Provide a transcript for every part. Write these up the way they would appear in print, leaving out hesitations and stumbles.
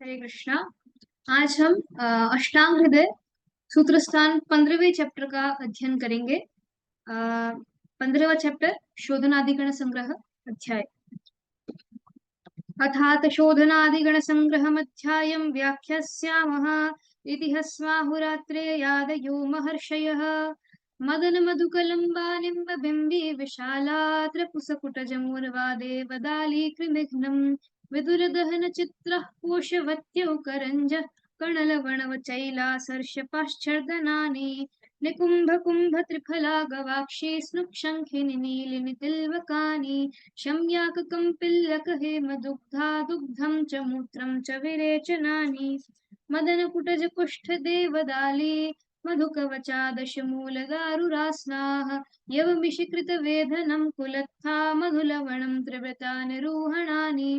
हरे कृष्णा। आज हम अष्टांग हृदय सूत्र स्थान 15वें चैप्टर का अध्ययन करेंगे। 15वां चैप्टर शोधनाधिगण संग्रह अध्याय। अथात शोधनाधिगण संग्रहम् अध्यायं व्याख्यास्यामः इति हस्माहुरात्रे यादयो महर्षयः। मदन मधुकलम्बा निम्बबिम्बी विशालात्रपुसकुटजमुर्वादे वदालीकृमिघ्नम् विदुरदहन चित्रः कोशवत्यौ करञ्जः कणलवणवचैलासर्षपाश्चर्दनानि निकुम्भ त्रिफला गवाक्षी स्नुक्षङ्खिनि नीलिनि तिल्वकानि शम्याककम्पिल्लक हेमदुग्धा दुग्धं च मूत्रं च विरेचनानि मदनकुटजकुष्ठदेवदाली मधुकवचादशमूलदारुरास्नाः यवमिषिकृतवेधनं कुलत्था मधुलवणं त्रिव्रतानिरूहणानि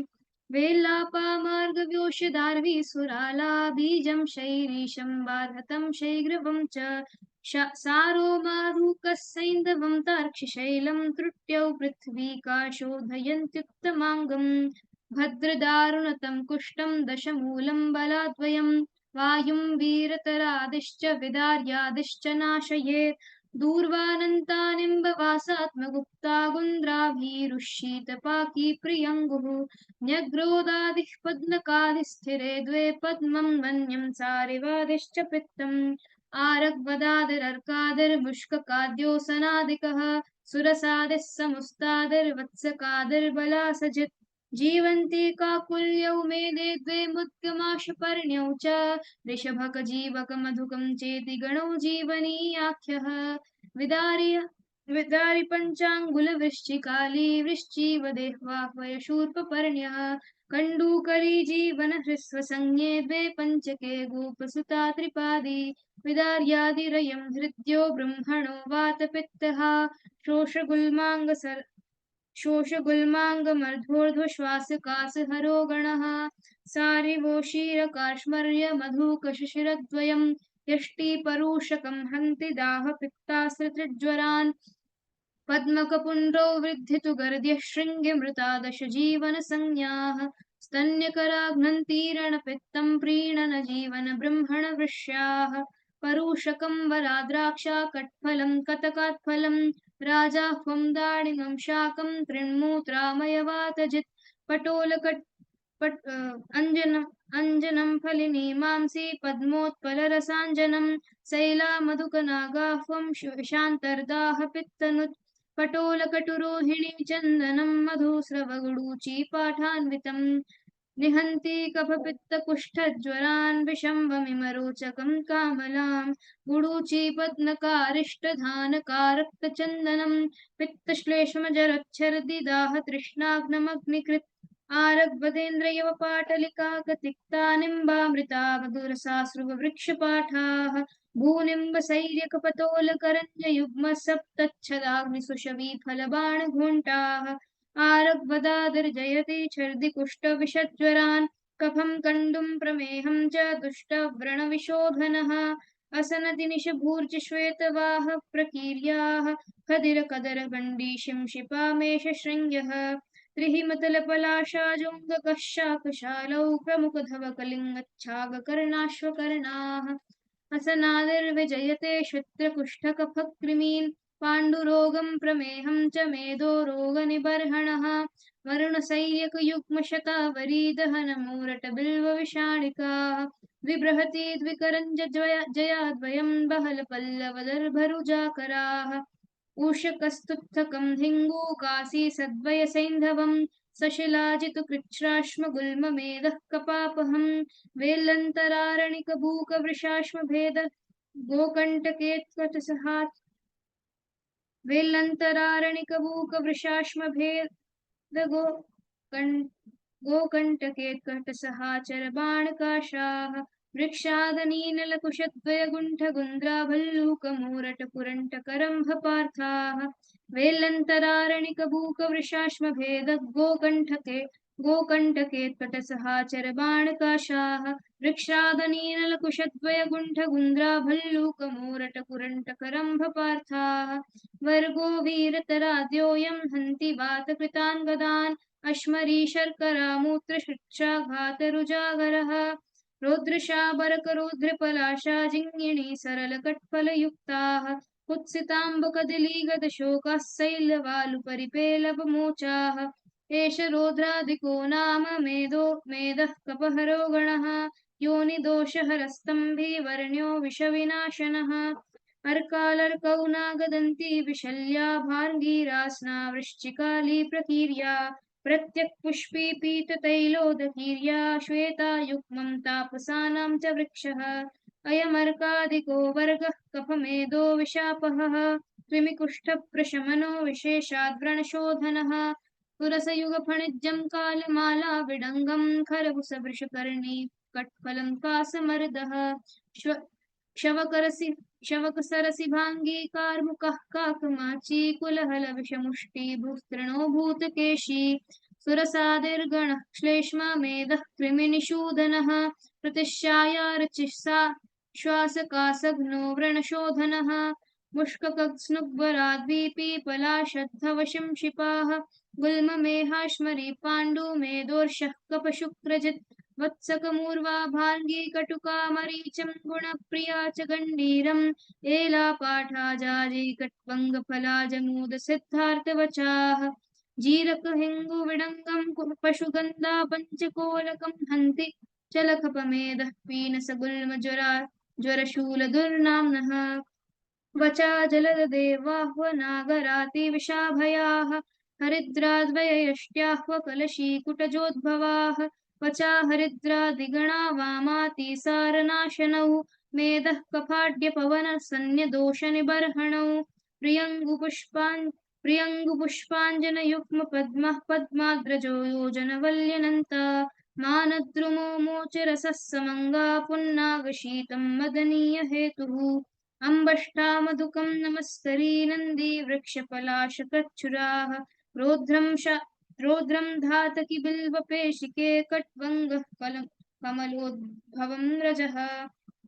वेल्लापामार्गव्योषधार्वी सुराला बीजं शैरीशं बाधतं शैग्रवं च सारो माधुकः सैन्धवं तार्क्षिशैलं त्रुट्यौ पृथ्वीकाशोधयन्त्युत्तमाङ्गम् भद्रदारुणतं कुष्ठं दशमूलं बलाद्वयं वायुं वीरतरादिश्च विदार्यादिश्च नाशयेत् दूर्वानन्तानिम्बवासात्मगुप्ता गुन्द्राभीरुष्शीतपाकी प्रियङ्गुः न्यग्रोदादिः पद्मकादिस्थिरे द्वे पद्मं वन्यं सारिवादिश्च पित्तम् आरग्वदादिरर्कादिर्मुष्ककाद्योऽसनादिकः सुरसादिः समुस्तादिर्वत्सकादिर्बलासजित् जीवन्ति काकुल्यौ मेदे द्वे मुद्गमाशपर्ण्यौ च ऋषभकजीवकमधुकं चेति गणौ जीवनीयाख्यः विदारि पञ्चाङ्गुलवृश्चिकाली वृश्चिवदेह्वाह्वयशूर्पपर्ण्यः कण्डूकरी जीवनहृस्वसंज्ञे द्वे पञ्चके गोपसुता त्रिपादी विदार्यादिरयं हृद्यो ब्रह्मणो वातपित्तः शोषगुल्माङ्गमर्धोर्ध्वश्वासकासहरो गणः सारिवोशीरकाश्मर्यमधुकशिशिरद्वयं यष्टिपरूषकं हन्ति दाहपित्तास्त्रज्वरान् पद्मकपुण्ड्रौ वृद्धितु गर्द्यः शृङ्गिमृतादशजीवनसंज्ञाः स्तन्यकराघ्नन्तीरणपित्तं प्रीणन जीवनबृंहणवृष्याः परूषकं वराद्राक्षा कट्फलं कतकात्फलं राजाह्वं दाडिमं शाकं तृण्मूत्रामयवातजित् अञ्जनं फलिनी मांसी पद्मोत्पलरसाञ्जनं शैलामधुकनागाह्वं शान्तर्दाहपित्तनुत् पटोलकटुरोहिणी चन्दनं मधुस्रवगुडूचीपाठान्वितं निहन्ति कफपित्तकुष्ठज्वरान् विषम्बमिमरोचकं कामलां गुडूचीपद्मकारिष्टधानकारक्तचन्दनं पित्तश्लेष्मजरच्छर्दिदाहतृष्णाग्नमग्निकृत् आरग्वदेन्द्रयवपाटलिकाकतिक्ता निम्बामृता मधुरसाश्रुववृक्षपाठाः भूनिम्बसैर्यकपतोलकरञ्जयुग्मसप्तच्छदाग्निसुषवीफलबाणघोण्टाः आरग्वदादिर्जयति छर्दिकुष्ठविषज्वरान् कफं कण्डुं प्रमेहं च दुष्टव्रणविशोभनः असनतिनिशभूर्जश्वेतवाह प्रकीर्याः खदिरकदरगण्डीशिं क्षिपामेषशृङ्ग्यः त्रिहिमतलपलाशाजोङ्गकः शाकशालौ प्रमुखधवकलिङ्गच्छागकर्णाश्वकर्णाः असनादिर्विजयते श्वित्रकुष्ठकफकृमीन् पाण्डुरोगं प्रमेहं च मेदो रोगनिबर्हणः वरुणशैर्यकयुग्मशतावरीदहनमूरटबिल्वविषाणिकाः द्विबृहती द्विकरञ्जयाद्वयं बहलपल्लवदर्भरुजाकराः उषकस्तुत्थकं हिङ्गूकासी सद्वयसैन्धवं सशिलाजितकृच्छ्राश्मगुल्ममेदः कपापहं वेल्लन्तरारणिकबूकवृषाश्मभेद गोकण्टकेत्कटसहात् वेल्लन्तरारणिकबूकवृषाश्मभेद गोकण्टकेत्कटसहाचरबाणकाशाः वृक्षादनीनलकुशद्वयगुण्ठगुन्द्राभल्लूकमूरटपुरण्टकरम्भपार्थाः वेल्लन्तरारणिकबूकवृषाश्मभेदगोकण्ठकेत्कटसहाचरबाणकाशाः वृक्षादनीनलकुशद्वयगुण्ठगुन्द्राभल्लूकमूरटपुरण्टकरम्भपार्थाः वर्गो वीरतराद्योऽयं हन्ति वातकृतान् गदान् अश्मरी शर्करा मूत्रशिक्षाघातरुजागरः रौद्रशाबरकरौद्रपलाशा जिङ्गिणी सरलकट्फलयुक्ताः कुत्सिताम्बकदलीगतशोकाः शैलवालुपरिपेलवमोचाः एष रौद्रादिको नाम मेदः कपहरो गणः योनिदोषहरस्तम्भी वर्ण्यो विषविनाशनः अर्कालर्कौ नागदन्ती विशल्या भार्गीरास्ना वृश्चिकाली प्रकीर्या प्रत्यक्पुष्पी पीततैलोदकीर्या श्वेता युग्मं तापसानां च वृक्षः अयमर्कादिको वर्गः कफमेदो विशापहः कृमिकुष्ठप्रशमनो विशेषाद्व्रणशोधनः पुरसयुगफणिज्यं कालमाला विडङ्गं खरवुसवृषकर्णी कट्फलं कासमर्दः शवकरसि शवकसरसिभाङ्गी कार्मुकः काकमाची कुलहलविषमुष्टि भूस्तृणो भूतकेशी सुरसादिर्गणः श्लेष्मा मेधः कृमिनिषूदनः प्रतिश्यायारचिसा श्वासकासघ्नो व्रणशोधनः मुष्ककस्नुग्वराद्वीपी पलाशद्धवशं क्षिपाः गुल्ममेहाश्मरी पाण्डुमेदोर्षः कपशुक्रजित् वत्सकमूर्वा भार्गी कटुका मरीचं गुणप्रिया च गण्डीरम् एलापाठा जाजी कट्वङ्गफला जमूद सिद्धार्थवचाः जीरकहिङ्गुविडङ्गं पशुगन्धा पञ्चकोलकं हन्ति चलकपमेधः पीनसगुल्मज्वरा ज्वरशूलदुर्नाम्नः वचा जलददेवाह्वनागरातिविषाभयाः हरिद्राद्वययष्ट्याह्वकलशीकुटजोद्भवाः वचा हरिद्रादिगणा वामातिसारनाशनौ मेधः कफाड्यपवनसन्न्यदोषनिबर्हणौ प्रियङ्गुपुष्पाञ्जनयुग्मपद्मः पद्माद्रजो योजनवल्यनन्ता मानद्रुमो मोचरसः समङ्गा पुन्नागशीतं मदनीयहेतुः अम्बष्टामधुकं नमस्तरी नन्दी वृक्षपलाशकच्छुराः रौद्रं धातकी बिल्वपेशिके कट्वङ्गः कमलोद्भवं रजः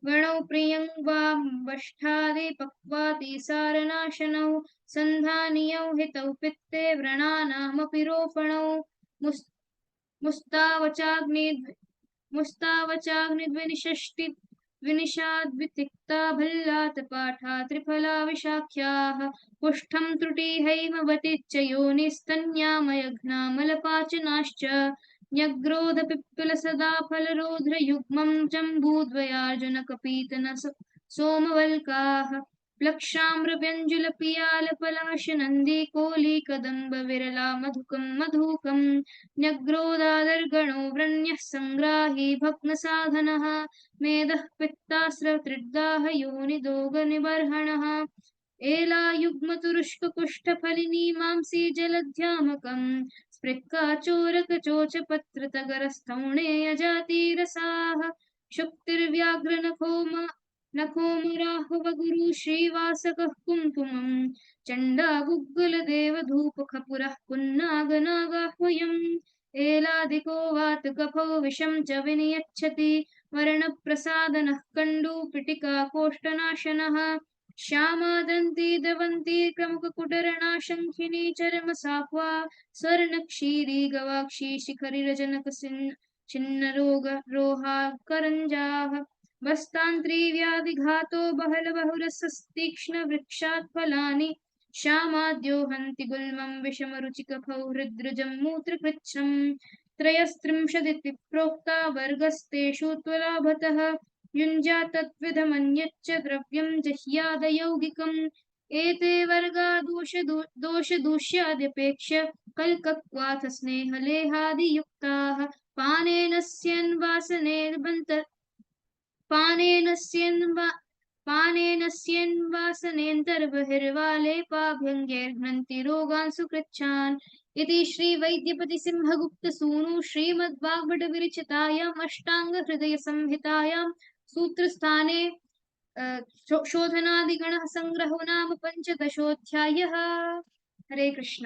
गणौ प्रियङ्वाम्बष्ठादिपक्वातिसारनाशनौ सन्धानीयौ हितौ पित्ते व्रणानामपि रोपणौ मुस्तावचाग्निद्विनिषष्टि विनिषाद्वितिक्ता भल्लातपाठा त्रिफला विशाख्याः कुष्ठं त्रुटिहैमवतिच्च योनिस्तन्यामयघ्नामलपाचनाश्च न्यग्रोधपिप्पलसदा फलरोध्रयुग्मं जम्बूद्वयार्जुनकपीतन सोमवल्काः प्लक्षाम्रव्यञ्जुलपियालपलाशनन्दी कोलीकदम्ब विरला मधुकं न्यग्रोदादर्गणो वृण्यः सङ्ग्राही भग्नसाधनः मेधः पित्तास्रवृद्धाः योनिदोगनिबर्हणः एलायुग्मतुरुष्ककुष्ठफलिनी मांसी जलध्यामकम् स्पृक्काचोरकचोचपत्रतगरस्थौणे अजातिरसाः नखोमराह्वगुरु श्रीवासकः कुङ्कुमम् चण्डागुग्गलदेवधूपखपुरः पुन्नागनागाह्वयम् एलादिको वातकफौ विषं च विनियच्छति वर्णप्रसादनः कण्डूपिटिका कोष्ठनाशनः श्यामादन्ती दवन्ती क्रमुककुटरणाशङ्खिनी चर्मसाह्वा स्वर्णक्षीरी गवाक्षी छिन्नरोहाकरञ्जाः वस्तान्त्रीव्याधिघातो बहलबहुरसस्तीक्ष्णवृक्षात् फलानि श्यामाद्यो हन्ति गुल्मं विषमरुचिकफौ हृद्रजं मूत्रकृच्छ्रम् त्रयस्त्रिंशदिति प्रोक्ता वर्गस्तेषु त्वलाभतः युञ्जा तत्विधमन्यच्च द्रव्यं जह्यादयौगिकम् एते वर्गा दोषदूष्याद्यपेक्ष्य कल्कक्वाथ स्नेहलेहादियुक्ताः पानेनस्यन्वासनेन्तर्बहिर्वालेपाभ्यङ्गैर्घ्नन्ति रोगान् सुकृच्छान् इति श्रीवैद्यपतिसिंहगुप्तसूनु श्रीमद्वाग्भटविरचितायाम् अष्टाङ्गहृदयसंहितायां सूत्रस्थाने शोधनादिगणः संग्रहो नाम 15 हरे कृष्ण।